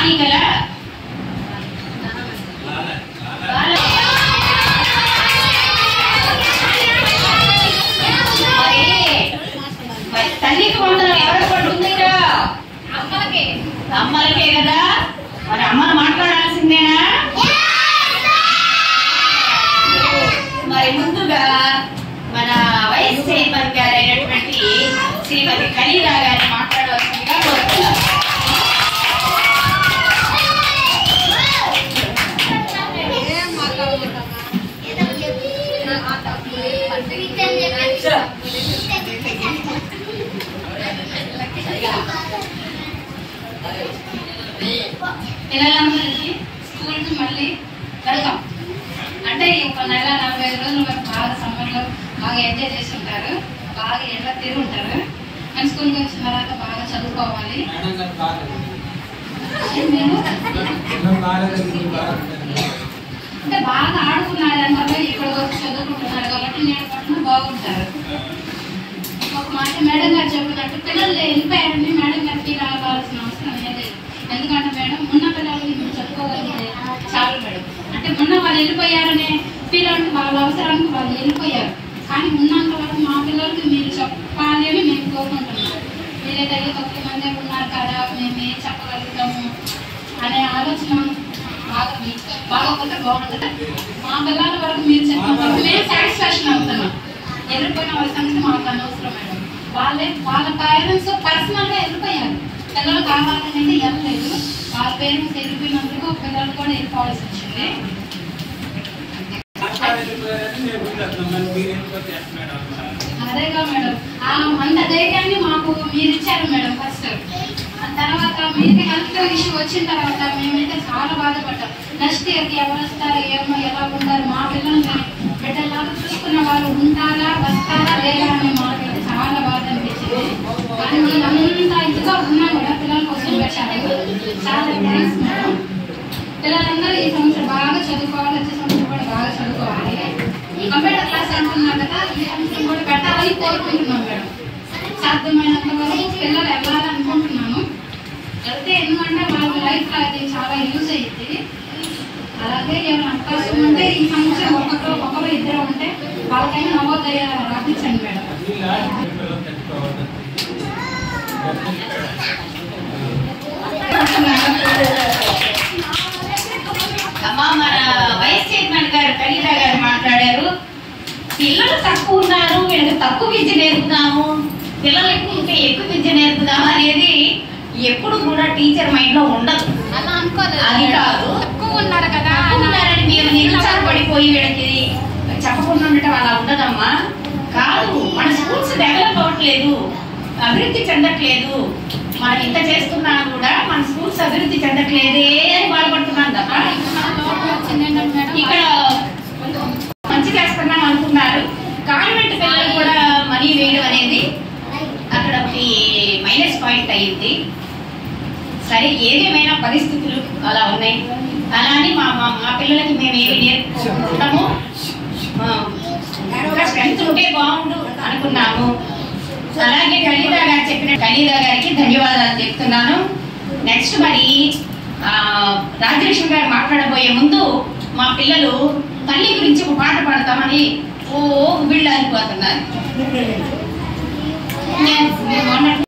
బాలికల తల్లికి వందనం ఎవరు పడుతుందిరా? అమ్మలకే కదా. మరి అమ్మను మాట్లాడాల్సిందేనా? మరి ముందుగా మన వైస్ చైర్మన్ గారు అయినటువంటి శ్రీమతి ఖలీదా గారిని మాట్లాడవలసిందిగా కోరుతున్నారు. పిల్లలందరికీ స్కూల్కి మళ్ళీ వెళ్తాం. అంటే ఒక నెల 45 రోజులు వరకు బాగా సమ్మర్లో బాగా ఎంజాయ్ చేసి ఉంటారు, బాగా ఎండ తిరిగి ఉంటారు. కానీ స్కూల్కి వచ్చిన తర్వాత బాగా చదువుకోవాలి. అంటే బాగా ఆడుకున్నారు అంటే ఇక్కడ వచ్చి చదువుకుంటున్నారు కాబట్టి నేను బాగుంటారు. ఒక మాట మేడం గారు చెప్పినట్టు పిల్లలు వెళ్ళిపోయారని మేడం గారికి రావాల్సిన అవసరం లేదు. ఎందుకంటే మేడం ఉన్న పిల్లలకి మీరు చదువుకోగలిగితే చాలు మేడం. అంటే మొన్న వాళ్ళు వెళ్ళిపోయారనే పిల్లలకి వాళ్ళ అవసరానికి వాళ్ళు వెళ్ళిపోయారు. కానీ ఉన్నంత వరకు మా పిల్లలకి మీరు చెప్పాలి అని మేము కోరుకుంటున్నాం. మీరే దగ్గర 9 మంది ఉన్నారు కదా, మేము ఏం చెప్పగలుగుతాము అనే ఆలోచన బాగా పోతే బాగుంటుంది. మా పిల్లల వరకు మీరు చెప్పిన మేము సాటిస్ఫాక్షన్ అవుతున్నాం. వెళ్ళిపోయిన వాళ్ళ సంగతి మాకు అనవసరం మేడం. వాళ్ళ పేరెంట్స్ పర్సనల్గా వెళ్ళిపోయారు. పిల్లలు కావాలని వెళ్ళలేదు. వాళ్ళ పేరెంట్స్ వెళ్ళిపోయినందుకు పిల్లలు కూడా వెళ్ళిపోవాల్సి వచ్చింది. అదేగా మేడం, అంత ధైర్యాన్ని మాకు మీరు ఇచ్చారు మేడం. ఫస్ట్ తర్వాత మీకు హెల్త్ ఇష్యూ వచ్చిన తర్వాత మేమైతే చాలా బాధపడ్డాం. నెక్స్ట్ ఇయర్కి ఎవరు వస్తారు, ఏమో ఎలా ఉంటారు, మా పిల్లల్ని బిడ్డలాగా చూసుకున్న వాళ్ళు ఉంటారా వస్తారా లేదా అని మాకైతే చాలా బాధ అనిపించింది. కానీ మీరంతా ఇదిగా ఉన్నా కూడా పిల్లల కోసం పెట్టారు. చాలా థ్యాంక్స్ మేడం. పిల్లలందరూ ఈ సంవత్సరం బాగా చదువుకోవాలి, వచ్చే సంవత్సరం కూడా బాగా చదువుకోవాలి. కంప్యూటర్ క్లాస్ అంటున్నారు కదా, ఈ సంవత్సరం కూడా పెట్టాలని కోరుకుంటున్నాం మేడం. సాధ్యమైనంత వరకు పిల్లలు వెళ్ళాలనుకుంటున్నాను. వెళ్తే ఎందుకంటే వాళ్ళ లైఫ్లో అది చాలా యూజ్ అయ్యింది. అలాగే ఏమైనా అవకాశం ఉంటే ఈ సంవత్సరం ఒకరు ఇద్దరు ఉంటే వాళ్ళకైనా నవోదయ రాపించండి మేడం. అమ్మా మన వైస్ చైర్మన్ గారు ఖలీదా గారు మాట్లాడారు. పిల్లలు తక్కువ ఉన్నారు, వీళ్ళకి తక్కువ విద్య నేర్పుదాము, పిల్లలు ఎక్కువ ఉంటే ఎక్కువ విద్య నేర్పుదాము అనేది ఎప్పుడు కూడా టీచర్ మైండ్ లో ఉండదు. అది కాదు, తక్కువ ఉన్నారు కదా ఉన్నారని మీరు నిరుత్సాహపడిపోయి వీళ్ళకి చెప్పకుండా ఉండటం అలా ఉండదమ్మా. కాదు, మన స్కూల్స్ డెవలప్ అవ్వట్లేదు, అభివృద్ధి చెందట్లేదు. మనం ఇంత చేస్తున్నా కూడా మన స్కూల్స్ అభివృద్ధి చెందట్లేదే అని బాధపడుతున్నాం తప్ప ఇక్కడ మంచి చేస్తున్నాం అనుకున్నారు. కాన్వెంట్ పిల్లలు కూడా మనీ వేయడం అనేది అక్కడ ఒకటి మైనస్ పాయింట్ అయ్యింది. సరే, ఏదేమైనా పరిస్థితులు అలా ఉన్నాయి. అలానే మా పిల్లలకి మేము ఏమి నేర్పుకుంటాము, స్ట్రెంత్ ఉంటే బాగుండు అనుకున్నాము. అలాగే ఖలీదా గారు చెప్పిన ఖలీదా గారికి ధన్యవాదాలు చెప్తున్నాను. నెక్స్ట్ మరి రాజలక్ష్మి గారు మాట్లాడబోయే ముందు మా పిల్లలు తల్లి గురించి ఒక పాట పాడతామని వీళ్ళు అనుకోతున్నారు.